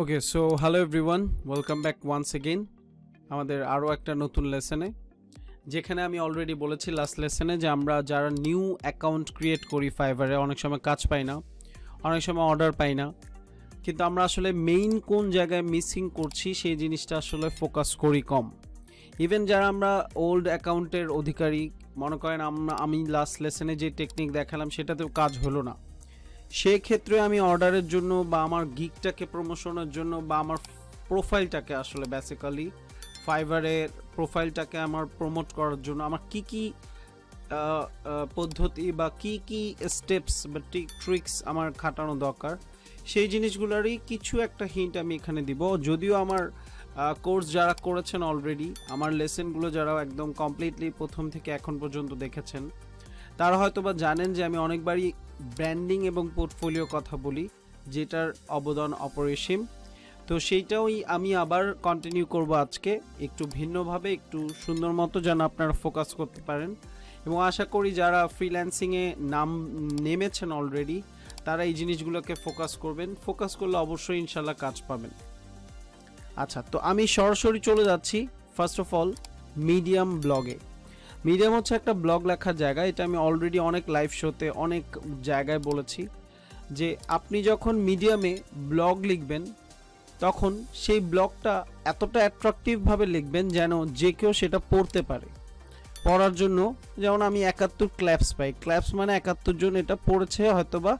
ওকে so hello everyone, welcome back once again আমাদের আরও একটা নতুন লেসনে, যেখানে আমি অলরেডি বলেছি লাস্ট লেসনে যে আমরা যারা নিউ অ্যাকাউন্ট ক্রিয়েট করি ফাইবারে অনেক সময় কাজ পাই না, অনেক সময় অর্ডার পাই না, কিন্তু আমরা আসলে মেইন কোন জায়গায় মিসিং করছি সেই জিনিসটা আসলে ফোকাস করি কম। ইভেন যারা আমরা ওল্ড অ্যাকাউন্টের অধিকারী, মনে করেন আমি লাস্ট লেসনে যে টেকনিক দেখালাম সেটাতেও কাজ হলো না, সেক্ষেত্রে আমি অর্ডারের জন্য বা আমার গিগটাকে প্রমোশনের জন্য বা আমার প্রোফাইলটাকে আসলে বেসিক্যালি ফাইবারের প্রোফাইলটাকে আমার প্রমোট করার জন্য আমার কি কি পদ্ধতি বা কি কি স্টেপস বা ট্রিক্স আমার খাটানো দরকার, সেই জিনিসগুলোরই কিছু একটা হিন্ট আমি এখানে দিব। যদিও আমার কোর্স যারা করেছেন অলরেডি, আমার লেসনগুলো যারা একদম কমপ্লিটলি প্রথম থেকে এখন পর্যন্ত দেখেছেন, তারা হয়তো বা জানেন যে আমি অনেকবারই ব্র্যান্ডিং এবং পোর্টফোলিও কথা বলি, যেটার অবদান অপরিসীম। তো সেইটাই আমি আবার কন্টিনিউ করব আজকে, একটু ভিন্নভাবে, একটু সুন্দর মতো যেন আপনারা ফোকাস করতে পারেন। এবং আশা করি যারা ফ্রিল্যান্সিংয়ে নেমেছেন অলরেডি, তারা এই জিনিসগুলোকে ফোকাস করবেন। ফোকাস করলে অবশ্যই ইনশাল্লাহ কাজ পাবেন। আচ্ছা, তো আমি সরাসরি চলে যাচ্ছি ফার্স্ট অফ অল মিডিয়াম ব্লগে। মিডিয়াম হচ্ছে একটা ব্লগ লেখার জায়গা। এটা আমি অলরেডি অনেক লাইভ শোতে অনেক জায়গায় বলেছি যে আপনি যখন মিডিয়ামে ব্লগ লিখবেন তখন সেই ব্লগটা এতটা অ্যাট্রাকটিভভাবে লিখবেন যেন যে কেউ সেটা পড়তে পারে। পড়ার জন্য যেমন আমি 71 ক্ল্যাপস পাই, ক্ল্যাপস মানে 71 জন এটা পড়েছে, হয়তোবা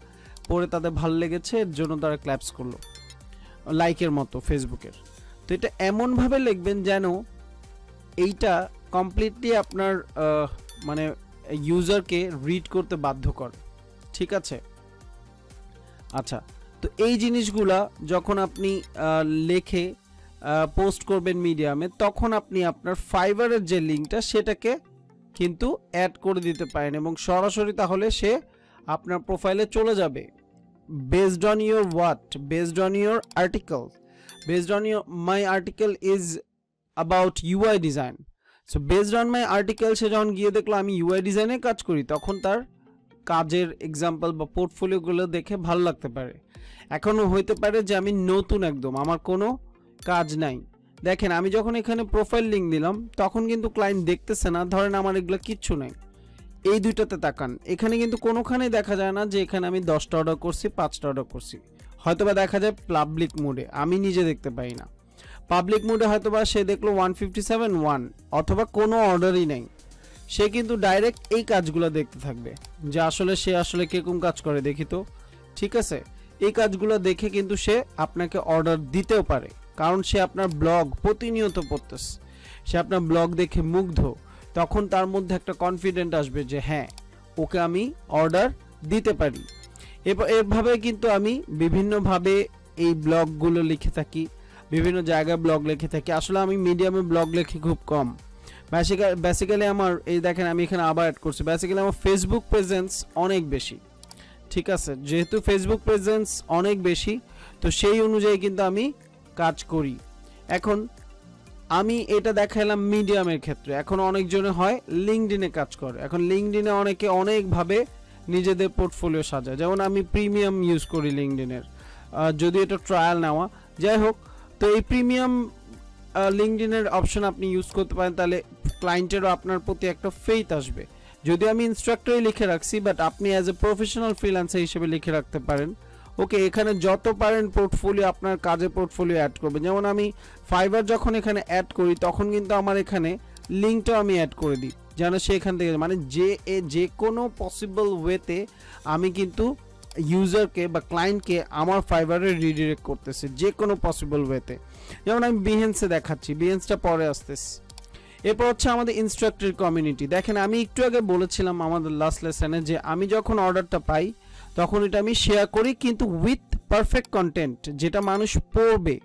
পড়ে তাদের ভালো লেগেছে, এর জন্য তারা ক্ল্যাপস করলো, লাইকের মতো ফেসবুকের। তো এটা এমনভাবে লিখবেন যেন এইটা কমপ্লিটলি আপনার মানে ইউজারকে রিড করতে বাধ্য করে, ঠিক আছে? আচ্ছা, তো এই জিনিসগুলা যখন আপনি লেখে পোস্ট করবেন মিডিয়ামে, তখন আপনি আপনার ফাইবারের যে লিঙ্কটা সেটাকে কিন্তু অ্যাড করে দিতে পারেন এবং সরাসরি তাহলে সে আপনার প্রোফাইলে চলে যাবে। Based on your what? Based on your article. Based on your my article is about UI design. So based on my article সে যখন গিয়ে দেখলো আমি ইউআই ডিজাইনে কাজ করি, তখন তার কাজের এক্সাম্পল বা পোর্টফোলিওগুলো দেখে ভালো লাগতে পারে। এখনও হইতে পারে যে আমি নতুন একদম, আমার কোনো কাজ নাই। দেখেন আমি যখন এখানে প্রোফাইল লিঙ্ক দিলাম তখন কিন্তু ক্লায়েন্ট দেখতেছে না, ধরেন আমার এগুলো কিচ্ছু নাই। এই দুইটাতে তাকান, এখানে কিন্তু কোনোখানে দেখা যায় না যে এখানে আমি 10টা অর্ডার করছি, 5টা অর্ডার করছি। হয়তোবা দেখা যায় পাবলিক মোডে, আমি নিজে দেখতে পাই না। পাবলিক মোডে হয়তোবা সে দেখলো 157 অথবা কোনো অর্ডারই নাই, সে কিন্তু ডাইরেক্ট এই কাজগুলো দেখতে থাকবে যে আসলে সে আসলে কিরকম কাজ করে দেখি তো, ঠিক আছে? এই কাজগুলো দেখে কিন্তু সে আপনাকে অর্ডার দিতেও পারে, কারণ সে আপনার ব্লগ প্রতিনিয়ত পড়তেছে, সে আপনার ব্লগ দেখে মুগ্ধ। তখন তার মধ্যে একটা কনফিডেন্ট আসবে যে হ্যাঁ, ওকে আমি অর্ডার দিতে পারি। এভাবে কিন্তু আমি বিভিন্নভাবে এই ব্লগগুলো লিখে থাকি, বিভিন্ন জায়গায় ব্লগ লিখে থাকি। আসলে আমি মিডিয়ামে ব্লগ লিখি খুব কম। বেসিক্যালি আমার এই দেখেন আমি এখানে আবার অ্যাড করছি, বেসিক্যালি আমার ফেসবুক প্রেজেন্স অনেক বেশি, ঠিক আছে? যেহেতু ফেসবুক প্রেজেন্স অনেক বেশি, তো সেই অনুযায়ী কিন্তু আমি কাজ করি। এখন আমি এটা দেখাইলাম মিডিয়ামের ক্ষেত্রে। এখন অনেকজনে হয় লিঙ্কডইনে কাজ করে। এখন লিঙ্কডইনে অনেকে অনেকভাবে নিজেদের পোর্টফোলিও সাজায়, যেমন আমি প্রিমিয়াম ইউজ করি লিঙ্কডইনের, যদি এটা ট্রায়াল নেওয়া, যাই হোক। তো এই প্রিমিয়াম লিঙ্কডইনের অপশন আপনি ইউজ করতে পারেন, তাহলে ক্লায়েন্টেরও আপনার প্রতি একটা ফেইথ আসবে। যদিও আমি ইনস্ট্রাক্টরই লিখে রাখছি, বাট আপনি অ্যাজ এ প্রফেশনাল ফ্রিল্যান্সার হিসেবে লিখে রাখতে পারেন। ওকে, এখানে যত পারেন পোর্টফোলিও, আপনার কাজের পোর্টফোলিও অ্যাড করবেন। যেমন আমি ফাইবার যখন এখানে অ্যাড করি তখন কিন্তু আমার এখানে লিঙ্কটাও আমি অ্যাড করে দিই, যেন সে এখান থেকে মানে যে কোনো পসিবল ওয়েতে আমি কিন্তু ইউজারকে বা ক্লায়েন্টকে আমার ফাইবারে রিডিরেক্ট করতেছে, যে কোনো পসিবল ওয়েতে। যেমন আমি বিহেন্সে দেখাচ্ছি, বিহেন্সটা পরে আসতেছে। এরপর হচ্ছে আমাদের ইনস্ট্রাক্টর কমিউনিটি। দেখেন আমি একটু আগে বলেছিলাম আমাদের লাস্ট লেসনে যে আমি যখন অর্ডারটা পাই তখন এটা আমি শেয়ার করি, কিন্তু উইথ পারফেক্ট কন্টেন্ট, যেটা মানুষ পড়বে।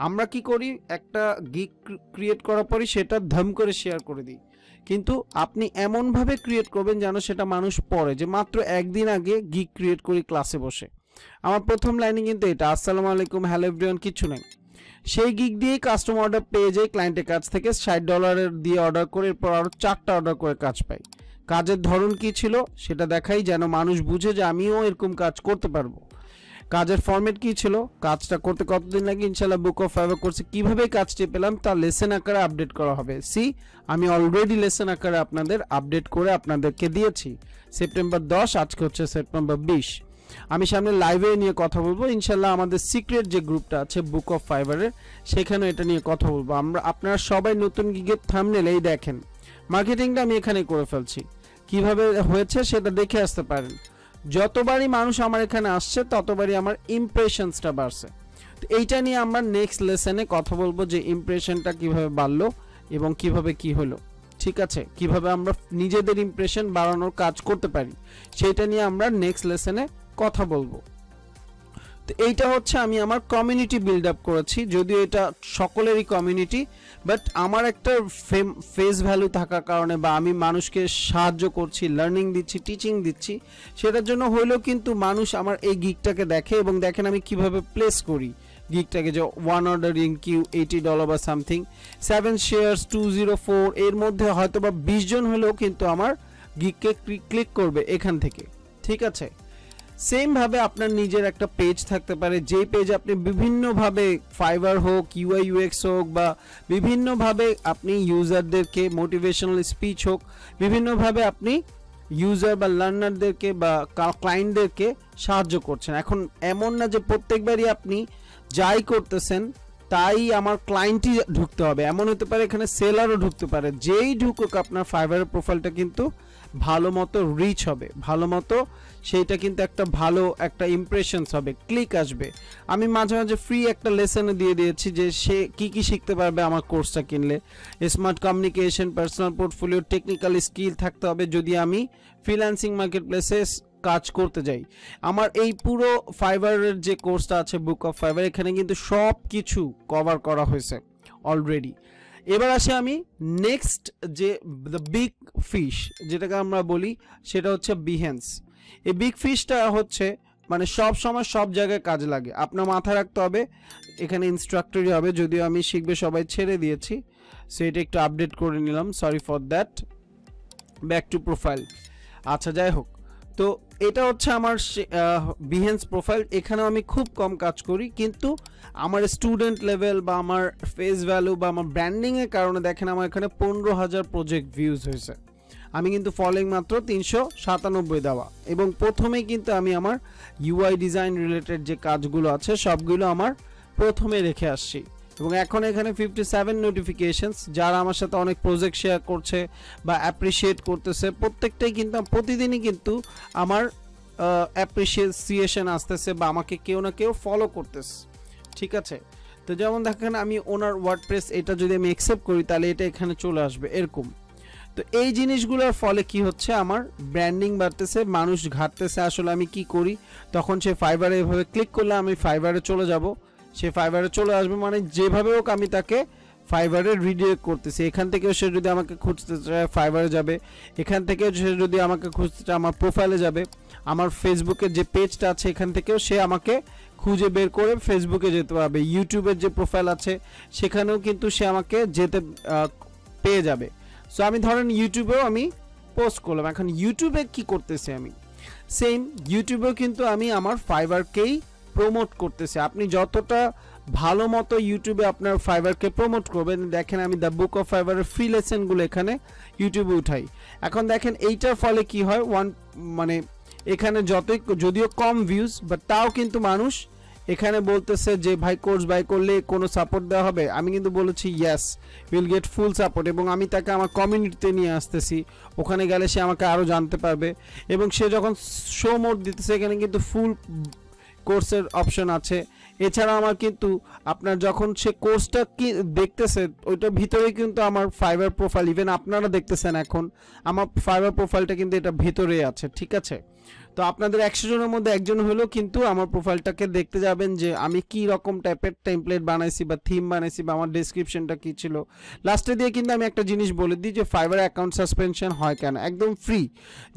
আমরা কি করি, একটা গিগ ক্রিয়েট করার পরই সেটা ধম করে শেয়ার করে দিই, কিন্তু আপনি এমনভাবে ক্রিয়েট করবেন যেন সেটা মানুষ পড়ে। যে মাত্র একদিন আগে গিগ ক্রিয়েট করি ক্লাসে বসে, আমার প্রথম লাইনে কিন্তু এটা আসসালামু আলাইকুম, হ্যালো এভরিওয়ান, কিছু নাই। সেই গিগ দিয়েই কাস্টমার অর্ডার পেয়ে যায় ক্লায়েন্টের কাছ থেকে, $60 দিয়ে অর্ডার করে এরপর আরও 4টা অর্ডার করে কাজ পাই। কাজের ধরন কি ছিল সেটা দেখাই, যেন মানুষ বুঝে যে আমিও এরকম কাজ করতে পারবো। কাজের ফরম্যাট কি ছিল, কাজটা করতে কতদিন লাগে, ইনশাআল্লাহ বুক অফ ফাইবার কোর্সে কিভাবে কাজটি পেলাম তা লেসন আকারে আপডেট করা হবে। আমি অলরেডি লেসন আকারে আপনাদের আপডেট করে আপনাদেরকে দিয়েছি। সেপ্টেম্বর 10, আজকে হচ্ছে সেপ্টেম্বর 20। আমি সামনে লাইভে নিয়ে কথা বলবো ইনশাআল্লাহ। আমাদের সিক্রেট যে গ্রুপটা আছে বুক অফ ফাইবারের, সেখানে এটা নিয়ে কথা বলবো। আপনারা সবাই নতুন গিগের থাম্বনেল এই দেখেন, মার্কেটিংটা আমি এখানে করে ফেলছি, কিভাবে হয়েছে সেটা দেখে আসতে পারেন। যতবারই মানুষ আমার এখানে আসছে ততবারই আমার ইমপ্রেশনসটা বাড়ছে। তো এইটা নিয়ে আমরা নেক্সট লেসনে কথা বলবো যে ইমপ্রেশনটা কিভাবে বাড়লো এবং কিভাবে কি হলো, ঠিক আছে, কিভাবে আমরা নিজেদের ইমপ্রেশন বাড়ানোর কাজ করতে পারি, সেটা নিয়ে আমরা নেক্সট লেসনে কথা বলবো। তো এইটা হচ্ছে আমি আমার কমিউনিটি বিল্ড আপ করেছি, যদিও এটা সকলেরই কমিউনিটি, বাট আমার একটা ফেস ভ্যালু থাকার কারণে বা আমি মানুষকে সাহায্য করছি, লার্নিং দিচ্ছি, টিচিং দিচ্ছি, সেটার জন্য হইলেও কিন্তু মানুষ আমার এই গিগটাকে দেখে এবং দেখেন আমি কিভাবে প্লেস করি গিগটাকে, যে 1 অর্ডার ইন কিউ $80 বা সামথিং, 7 শেয়ার্স 204, এর মধ্যে হয়তো বা 20 জন হলেও কিন্তু আমার গিগকে ক্লিক করবে এখান থেকে, ঠিক আছে। সেম ভাবে আপনার নিজের একটা পেজ থাকতে পারে, যে পেজ আপনি বিভিন্নভাবে ফাইবার হোক, ইউআই ইউএক্স হোক, বা বিভিন্নভাবে আপনি ইউজারদেরকে মোটিভেশনাল স্পিচ হোক, বিভিন্নভাবে আপনি ইউজার বা লার্নারদেরকে বা ক্লায়েন্টদেরকে সাহায্য করছেন। এখন এমন না যে প্রত্যেকবারই আপনি যাই করতেছেন তাই আমার ক্লায়েন্টই ঢুকতে হবে, এমন হতে পারে এখানে সেলারও ঢুকতে পারে। যেই ঢুকুক আপনার ফাইবারের প্রোফাইলটা কিন্তু ভালো মতো রিচ হবে, ভালো মতো সেইটা কিন্তু একটা ভালো একটা ইমপ্রেশনস হবে, ক্লিক আসবে। আমি মাঝে মাঝে ফ্রি একটা লেসনে দিয়ে দিয়েছি যে সে কি কি শিখতে পারবে আমার কোর্সটা কিনলে। Smart communication, personal portfolio, technical skill থাকতে হবে যদি আমি ফ্রিল্যান্সিং মার্কেটপ্লেসে কাজ করতে যাই। আমার এই পুরো ফাইবারের যে কোর্সটা আছে বুক অফ ফাইবার, এখানে কিন্তু সব কিছু কভার করা হয়েছে অলরেডি। এবার আসে আমি নেক্সট যে দ্য বিগ ফিশ যেটাকে আমরা বলি, সেটা হচ্ছে বিহেন্স। এই বিগ ফিশটা হচ্ছে মানে সব সময় সব জায়গায় কাজে লাগে, আপনার মাথায় রাখতে হবে। এখানে ইনস্ট্রাক্টরই হবে, যদিও আমি শিখবে সবাই ছেড়ে দিয়েছি, সো এটা একটু আপডেট করে নিলাম, sorry for that. Back to profile. আচ্ছা যাই হোক, তো এটা হচ্ছে আমার বিহেন্স প্রোফাইল। এখানে আমি খুব কম কাজ করি, কিন্তু আমার স্টুডেন্ট লেভেল বা আমার ফেস ভ্যালু বা আমার ব্র্যান্ডিংয়ের কারণে দেখেন আমার এখানে 15,000 প্রজেক্ট ভিউজ হয়েছে। আমি কিন্তু ফলোইং মাত্র 397 দেওয়া, এবং প্রথমেই কিন্তু আমি আমার ইউআই ডিজাইন রিলেটেড যে কাজগুলো আছে সবগুলো আমার প্রথমে রেখে আসছি। এবং এখন এখানে 57 নোটিফিকেশনস, যারা আমার সাথে অনেক প্রজেক্ট শেয়ার করছে বা অ্যাপ্রিসিয়েট করতেছে, প্রত্যেকটাই কিন্তু প্রতিদিনই কিন্তু আমার অ্যাপ্রিসিয়েশন আসতেছে বা আমাকে কেউ না কেউ ফলো করতেছে, ঠিক আছে। তো যেমন দেখেন আমি ওনার ওয়ার্ডপ্রেস, এটা যদি আমি অ্যাকসেপ্ট করি তাহলে এটা এখানে চলে আসবে এরকম। তো এই জিনিসগুলোর ফলে কি হচ্ছে, আমার ব্র্যান্ডিং বাড়তেছে, মানুষ ঘাটতেছে আসলে আমি কি করি। তখন সে ফাইবারে এভাবে ক্লিক করলে আমি ফাইবারে চলে যাব, সে ফাইবারে চলে আসবে, মানে যেভাবে হোক আমি তাকে ফাইবারে রিডিরেক্ট করতেছি। এখান থেকেও সে যদি আমাকে খুঁজতে চায় ফাইবারে যাবে, এখান থেকেও সে যদি আমাকে খুঁজতে চায় আমার প্রোফাইলে যাবে, আমার ফেসবুকের যে পেজটা আছে এখান থেকেও সে আমাকে খুঁজে বের করে ফেসবুকে যেতে পারবে। ইউটিউবের যে প্রোফাইল আছে সেখানেও কিন্তু সে আমাকে যেতে পেয়ে যাবে। সো আমি ধরেন ইউটিউবেও আমি পোস্ট করলাম, এখন ইউটিউবে কি করতেছি আমি, সেম ইউটিউবেও কিন্তু আমি আমার ফাইবারকেই প্রমোট করতেছি। আপনি যতটা ভালো মতো ইউটিউবে আপনার ফাইবারকে প্রমোট করবেন, দেখেন আমি দ্য বুক অফ ফাইবারের ফ্রি লেসনগুলো এখানে ইউটিউবে উঠাই। এখন দেখেন এইটার ফলে কি হয়, মানে এখানে যদিও কম ভিউজ, বাট তাও কিন্তু মানুষ এখানে বলতেছে যে ভাই কোর্স বাই করলে কোনো সাপোর্ট দেওয়া হবে। আমি কিন্তু বলেছি yes, will get full support, এবং আমি তাকে আমার কমিউনিটিতে নিয়ে আসতেছি, ওখানে গেলে সে আমাকে আরও জানতে পারবে। এবং সে যখন শো মোড দিতেছে এখানে কিন্তু ফুল কোর্সের অপশন আছে। এছাড়া আমার কিন্তু আপনার যখন সে কোর্সটা কি দেখতেছে ওইটার ভিতরে কিন্তু আমার ফাইবার প্রোফাইল, ইভেন আপনারা দেখতেছেন এখন আমার ফাইবার প্রোফাইলটা কিন্তু এটা ভিতরে আছে, ঠিক আছে। তো আপনাদের 100 জনের মধ্যে একজন হলেও কিন্তু আমার প্রোফাইলটাকে দেখতে যাবেন যে আমি কি রকম টাইপের টেমপ্লেট বানাইছি বা থিম বানাইছি বা আমার ডেসক্রিপশনটা কি ছিল। লাস্টে দিয়ে কিন্তু আমি একটা জিনিস বলে দিই যে ফাইবার অ্যাকাউন্ট সাসপেনশন হয় কেন, একদম ফ্রি।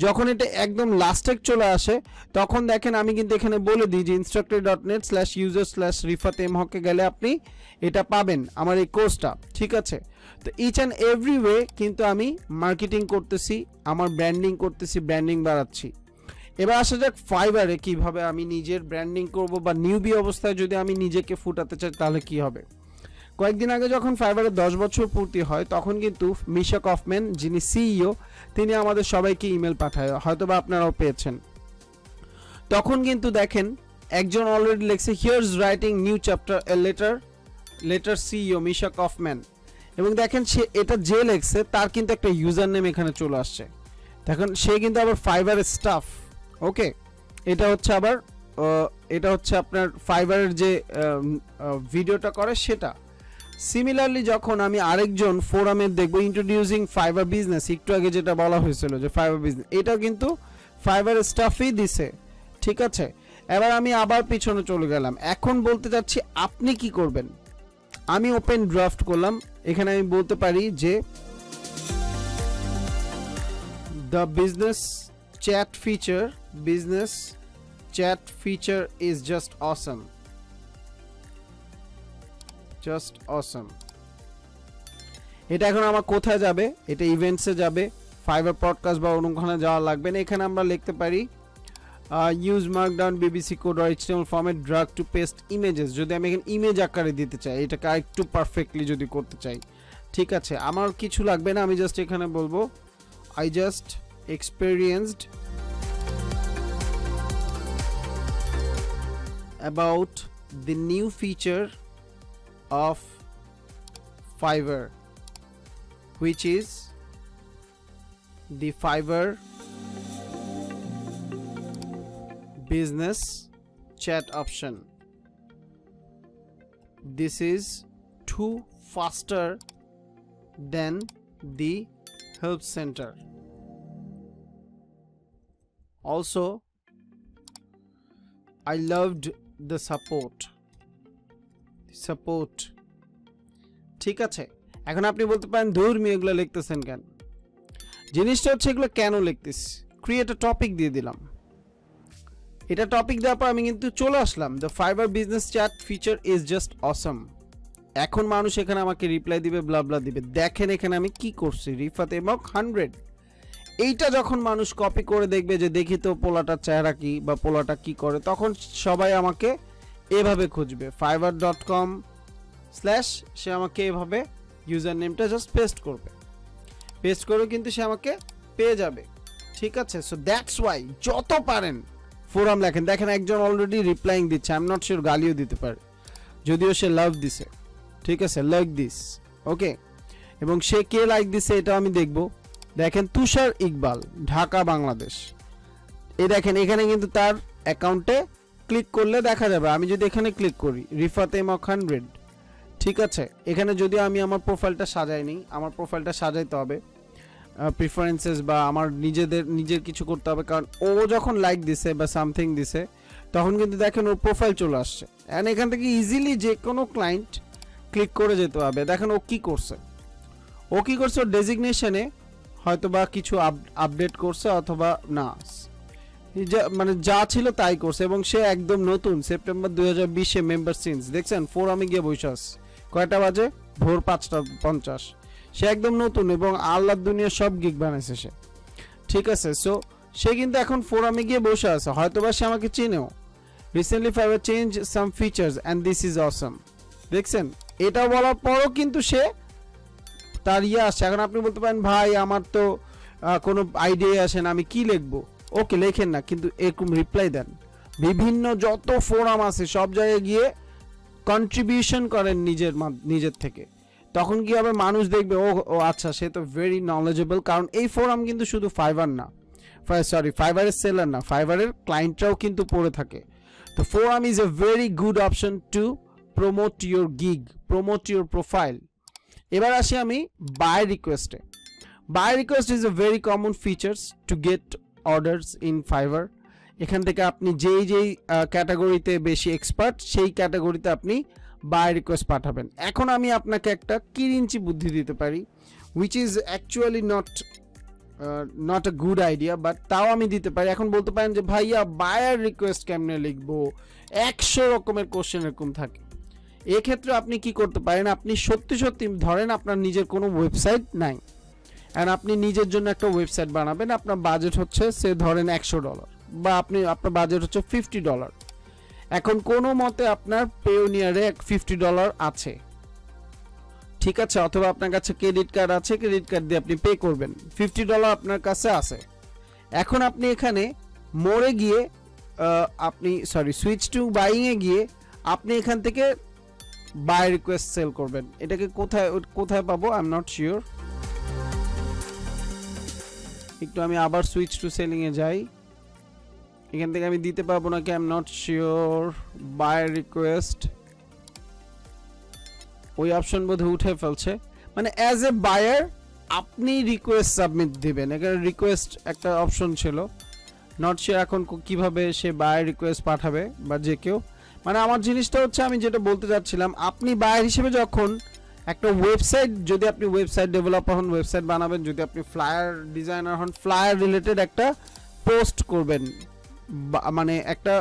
যখন এটা একদম লাস্টে চলে আসে তখন দেখেন আমি কিন্তু এখানে বলে দিই যে instructor.net/user/rifatemhok গেলে আপনি এটা পাবেন আমার এই কোর্সটা, ঠিক আছে। তো ইচ অ্যান্ড এভরি ওয়ে কিন্তু আমি মার্কেটিং করতেছি, আমার ব্র্যান্ডিং করতেছি, ব্র্যান্ডিং বাড়াচ্ছি। এবার আসা যাক ফাইবারে কিভাবে আমি নিজের ব্র্যান্ডিং করব, বা নিউবি অবস্থায় যদি আমি নিজেকে ফুটাতে চাই তাহলে কি হবে। কয়েকদিন আগে যখন ফাইবারের 10 বছর পূর্তি হয় তখন কিন্তু মিশা কফম্যান, যিনি সিইও, তিনি আমাদের সবাইকে ইমেল পাঠায়, হয়তোবা আপনারাও পেয়েছেন। তখন কিন্তু দেখেন একজন অলরেডি লিখছে here's writing new chapter a letter CEO Misha Kaufman, এবং দেখেন সে এটা যে লিখছে তার কিন্তু একটা ইউজার নেম এখানে চলে আসছে। দেখেন সে কিন্তু আবার ফাইবারের স্টাফ। ওকে, এটা হচ্ছে আপনার ফাইবারের যে ভিডিওটা করে সেটা। সিমিলারলি যখন আমি আরেকজন ফোরামের দেখবো ইন্ট্রোডিউসিং ফাইবার বিজনেস, একটু আগে যেটা বলা হয়েছিল যে ফাইবার বিজনেস, এটাও কিন্তু ফাইবারের স্টাফই দিছে, ঠিক আছে। এবার আমি আবার পিছনে চলে গেলাম, এখন বলতে চাচ্ছি আপনি কি করবেন। আমি ওপেন ড্রাফট করলাম, এখানে আমি বলতে পারি যে the business chat feature is just অসম, এটা এখন আমার কোথায় যাবে, এটা ইভেন্টসে যাবে, ফাইবার পডকাস্ট বা অনুখানে যাওয়া লাগবে না। এখানে আমরা লিখতে পারি use markdown BBC code or HTML format drag to paste images, যদি আমি এখানে ইমেজ আকারে দিতে চাই, এটাকে আরেকটু পারফেক্টলি যদি করতে চাই, ঠিক আছে। আমার কিছু লাগবে না, আমি জাস্ট এখানে বলবো I just experienced about the new feature of Fiverr, which is the Fiverr business chat option. This is too faster than the help center. Also, I loved the support, ঠিক আছে। এখন আপনি বলতে পারেন ধর্মী এগুলো লিখতেছেন কেন, জিনিসটা হচ্ছে এগুলো কেন লিখতেছ, ক্রিয়েট আ টপিক দিয়ে দিলাম। এটা টপিক দেওয়ার পর আমি কিন্তু চলে আসলাম the Fiverr business chat feature is just awesome. এখন মানুষ এখানে আমাকে রিপ্লাই দিবে, ব্লা দিবে। দেখেন এখানে আমি কি করছি, রিফাত এমক 100, এইটা যখন মানুষ কপি করে দেখবে যে দেখি তো পোলাটার চেহারা কি বা পোলাটা কি করে, তখন সবাই আমাকে এভাবে খুঁজবে fiverr.com/ সে আমাকে এভাবে ইউজার নেমটা জাস্ট পেস্ট করে কিন্তু সে আমাকে পেয়ে যাবে, ঠিক আছে। সো দ্যাটস ওয়াই যত পারেন ফোরাম লেখেন। দেখেন একজন অলরেডি রিপ্লাইং দিচ্ছে, আই এম নট শিওর গালিও দিতে পারে, যদিও সে লাভ দিছে, ঠিক আছে, লাইক দিস, ওকে। এবং সে কে লাইক দিছে এটা আমি দেখব। দেখেন তুষার ইকবাল, ঢাকা বাংলাদেশ। এই দেখেন এখানে কিন্তু তার অ্যাকাউন্টে ক্লিক করলে দেখা যাবে। আমি যদি এখানে ক্লিক করি রিফাত এমক 100, ঠিক আছে। এখানে যদি আমি আমার প্রোফাইলটা সাজাইনি, আমার প্রোফাইলটা সাজাইতে হবে, প্রিফারেন্সেস বা আমার নিজের কিছু করতে হবে, কারণ ও যখন লাইক দিছে বা সামথিং দিছে তখন কিন্তু দেখেন ওর প্রোফাইল চলে আসছে। অ্যান্ড এখান থেকে ইজিলি যে কোনো ক্লায়েন্ট ক্লিক করে যেতে হবে। দেখেন ও কি করছে, ওর ডেজিগনেশনে হয়তো বা কিছু আপডেট করছে অথবা না, মানে যা ছিল তাই করছে। এবং সে একদম নতুন, সেপ্টেম্বর 2020-এ মেম্বার সিন্স। দেখছেন ফোরামে গিয়ে বসে আছে, কয়টা বাজে, ভোর 5:50। সে একদম নতুন এবং আল্লাহর দুনিয়ার সব গিগ বানাইছে সে, ঠিক আছে। সো সে কিন্তু এখন ফোরামে গিয়ে বসে আছে, হয়তোবা সে আমাকে চিনেও। Recently Fiverr change some features and this is awesome. দেখছেন এটা বলার পরও কিন্তু সে তার আসছে। এখন আপনি বলতে পারেন ভাই আমার তো কোনো আইডিয়া আসে না, আমি কি লিখবো। ওকে, লেখেন না, কিন্তু এরকম রিপ্লাই দেন। বিভিন্ন যত ফোরাম আছে সব জায়গায় গিয়ে কন্ট্রিবিউশন করেন নিজের থেকে। তখন কি হবে, মানুষ দেখবে ও আচ্ছা সে তো ভেরি নলেজেবল। কারণ এই ফোরাম কিন্তু শুধু ফাইবারের সেলার না, ফাইবারের ক্লায়েন্টরাও কিন্তু পড়ে থাকে। তো forum is a very good option to promote your gig, promote your profile. এবার আসি আমি বাই রিকোয়েস্টে। Buy request is a very common features to get orders in Fiverr. এখান থেকে আপনি যেই ক্যাটাগরিতে বেশি এক্সপার্ট সেই ক্যাটাগরিতে আপনি বাই রিকোয়েস্ট পাঠাবেন। এখন আমি আপনাকে একটা কিরিঞ্চি বুদ্ধি দিতে পারি, which is actually not a good idea, but তাও আমি দিতে পারি। এখন বলতে পারেন যে ভাইয়া বায়ার রিকোয়েস্ট কেমনে লিখবো, 100 রকমের কোশ্চেন এরকম থাকে। এক্ষেত্রে আপনি কি করতে পারেন, আপনি সত্যি ধরেন আপনার নিজের কোনো ওয়েবসাইট নাই, অ্যান্ড আপনি নিজের জন্য একটা ওয়েবসাইট বানাবেন। আপনার বাজেট হচ্ছে সে ধরেন $100, বা আপনার বাজেট হচ্ছে $50, এখন কোনো মতে আপনার পেওনিয়ারে $50 আছে, ঠিক আছে, অথবা আপনার কাছে ক্রেডিট কার্ড আছে, ক্রেডিট কার্ড দিয়ে আপনি পে করবেন, $50 আপনার কাছে আছে। এখন আপনি এখানে মোড়ে গিয়ে আপনি সুইচ টু বাইং এ গিয়ে আপনি এখান থেকে বাই রিকোয়েস্ট সেল করবেন। এটাকে কোথায় পাবো আই এম নট শিওর, একটু আমি আবার সুইচ টু সেলিং এ যাই, এখান থেকে আমি দিতে পারবো নাকি I am not sure. By request ওই অপশন বোধহয় উঠে ফেলছে, মানে অ্যাজ এ বায়ার আপনি রিকোয়েস্ট সাবমিট দিবেন, এখানে রিকোয়েস্ট একটা অপশন ছিল, নট শিওর এখন কিভাবে সে বায়ার রিকোয়েস্ট পাঠাবে বা যে কেউ, মানে আমার জিনিসটা হচ্ছে আমি যেটা বলতে যাচ্ছিলাম, আপনি বায়ার হিসেবে যখন একটা ওয়েবসাইট, যদি আপনি ওয়েবসাইট ডেভেলপার হন ওয়েবসাইট বানাবেন, যদি আপনি ফ্লায়ার ডিজাইনার হন ফ্লায়ার রিলেটেড একটা পোস্ট করবেন, মানে একটা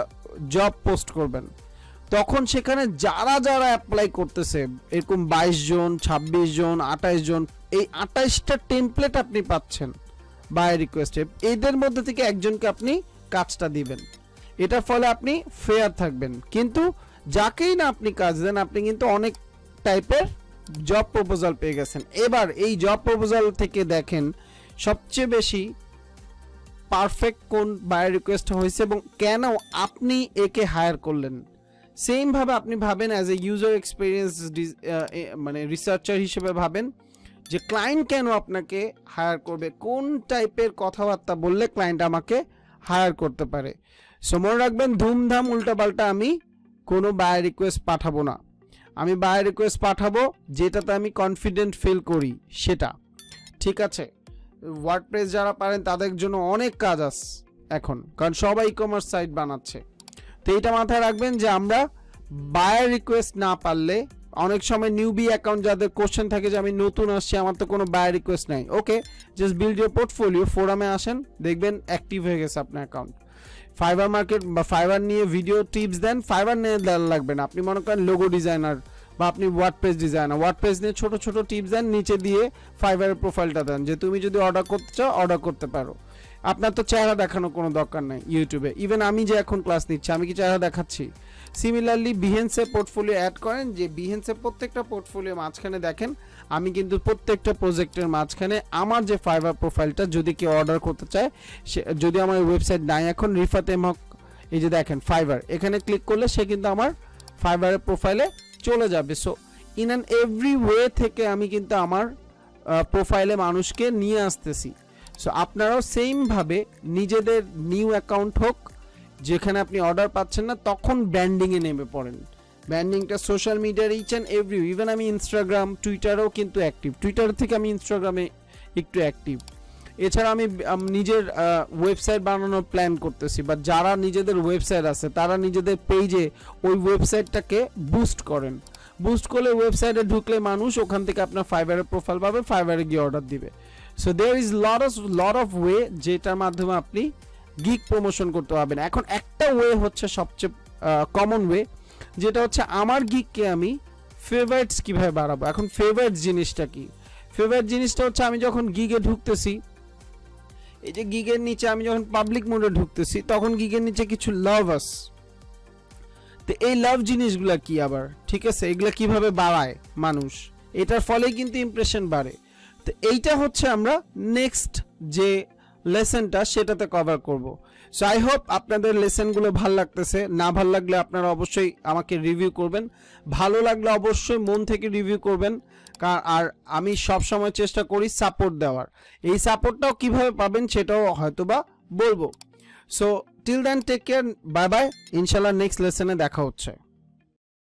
জব পোস্ট করবেন, তখন সেখানে যারা অ্যাপ্লাই করতেছে এরকম 22 জন 26 জন 28 জন, এই 28টা টেমপ্লেট আপনি পাচ্ছেন বাই রিকোয়েস্টে, এদের মধ্যে থেকে একজনকে আপনি কাজটা দিবেন, এটার ফলে আপনি ফেয়ার থাকবেন। কিন্তু যাকেই না আপনি কাজ দেন আপনি কিন্তু অনেক টাইপের জব প্রপোজাল পেয়ে গেছেন। এবার এই জব প্রপোজাল থেকে দেখেন সবচেয়ে বেশি পারফেক্ট কোন বাই রিকোয়েস্ট হয়েছে এবং কেন আপনি একে হায়ার করলেন। সেম ভাবে আপনি ভাবেন অ্যাজ এ ইউজার এক্সপিরিয়েন্স মানে রিসার্চার হিসেবে ভাবেন যে ক্লায়েন্ট কেন আপনাকে হায়ার করবে, কোন টাইপের কথাবার্তা বললে ক্লায়েন্ট আমাকে হায়ার করতে পারে। সো মনে রাখবেন ধুমধাম উল্টাপাল্টা আমি কোনো বাই রিকোয়েস্ট পাঠাবো না, আমি বাই রিকোয়েস্ট পাঠাবো যেটাতে আমি কনফিডেন্ট ফিল করি সেটা, ঠিক আছে। ওয়ার্ডপ্রেস যারা পারেন তাদের জন্য অনেক কাজ আছে এখন, কারণ সবাই ই কমার্স সাইট বানাচ্ছে। তো এইটা মাথায় রাখবেন যে আমরা বায়ার রিকোয়েস্ট না পারলে অনেক সময় নিউবি অ্যাকাউন্ট যাদের কোশ্চেন থাকে যে আমি নতুন আসছি আমার তো কোনো বায়ার রিকোয়েস্ট নাই, ওকে জাস্ট বিল্ড ইউর পোর্টফোলিও, ফোরামে আসেন দেখবেন অ্যাক্টিভ হয়ে গেছে আপনার অ্যাকাউন্ট। ফাইবার মার্কেট বা ফাইবার নিয়ে ভিডিও টিপস দেন, ফাইবার নিয়ে লাগবে না, আপনি মনে করেন লোগো ডিজাইনার বা আপনি ওয়ার্ডপ্রেস ডিজাইনার, ওয়ার্ডপ্রেস নিয়ে ছোট ছোট টিপস দেন, নিচে দিয়ে ফাইবারের প্রোফাইলটা দেন যে তুমি যদি অর্ডার করতে চাও অর্ডার করতে পারো, আপনার তো চেহারা দেখানোর কোনো দরকার নাই ইউটিউবে। ইভেন আমি যে এখন ক্লাস নিচ্ছি আমি কি চেহারা দেখাচ্ছি? সিমিলারলি বিহেন্সে পোর্টফোলিও অ্যাড করেন, যে বিহেন্সে প্রত্যেকটা পোর্টফোলিও মাঝখানে দেখেন আমি কিন্তু প্রত্যেকটা প্রজেক্টের মাঝখানে আমার যে ফাইবার প্রোফাইলটা যদি কেউ অর্ডার করতে চায়, সে যদি আমার ওয়েবসাইট নাই এখন রিফাত এম হক, এই যে দেখেন ফাইবার, এখানে ক্লিক করলে সে কিন্তু আমার ফাইবারের প্রোফাইলে চলে যাবে। So in an every way থেকে আমি কিন্তু আমার প্রোফাইলে মানুষকে নিয়ে আসতেছি। সো আপনারাও সেমভাবে নিজেদের নিউ অ্যাকাউন্ট হোক যেখানে আপনি অর্ডার পাচ্ছেন না তখন ব্র্যান্ডিংয়ে নেমে পড়েন। ব্র্যান্ডিংটা সোশ্যাল মিডিয়ার ইচ অ্যান্ড এভরি, ইভেন আমি ইনস্টাগ্রাম টুইটারেও কিন্তু অ্যাক্টিভ, টুইটার থেকে আমি ইনস্টাগ্রামে একটু অ্যাক্টিভ। এছাড়া আমি নিজের ওয়েবসাইট বানানোর প্ল্যান করতেছি, বা যারা নিজেদের ওয়েবসাইট আছে তারা নিজেদের পেজে ওই ওয়েবসাইটটাকে বুস্ট করেন, বুস্ট করলে ওয়েবসাইটে ঢুকলে মানুষ ওখান থেকে আপনার ফাইবারের প্রোফাইল পাবে, ফাইবারে গিয়ে অর্ডার দিবে। So there is lot of way যেটার মাধ্যমে আপনি গিগ প্রমোশন করতে পারবেন। এখন একটা ওয়ে হচ্ছে সবচেয়ে কমন ওয়ে, যেটা হচ্ছে আমার গিগকে আমি ফেভারিটস কিভাবে বাড়াবো। এখন ফেভারিট জিনিসটা কি? ফেভারিট জিনিসটা হচ্ছে আমি যখন গিগে ঢুকতেছি, এই যে গিগের নিচে আমি যখন পাবলিক মোডে ঢুকতেছি তখন গিগের নিচে কিছু লাভ আছে, তো এই লাভ জিনিসগুলা কি আবার, ঠিক আছে, এগুলা কিভাবে বাড়ায় মানুষ, এটার ফলে কিন্তু ইমপ্রেশন বাড়ে। তো এইটা হচ্ছে আমরা নেক্সট যে লেসনটা সেটাতে কভার করব। সো আই হোপ আপনাদের লেসনগুলো ভালো লাগতেছে, না ভালো লাগলে আপনারা অবশ্যই আমাকে রিভিউ করবেন, ভালো লাগলে অবশ্যই মন থেকে রিভিউ করবেন। আর আমি সব সময় চেষ্টা করি সাপোর্ট দেওয়ার, এই সাপোর্টটাও কিভাবে পাবেন সেটাও হয়তোবা বলবো। So till then take care, bye bye, ইনশাল্লাহ নেক্সট লেসনে দেখা হচ্ছে।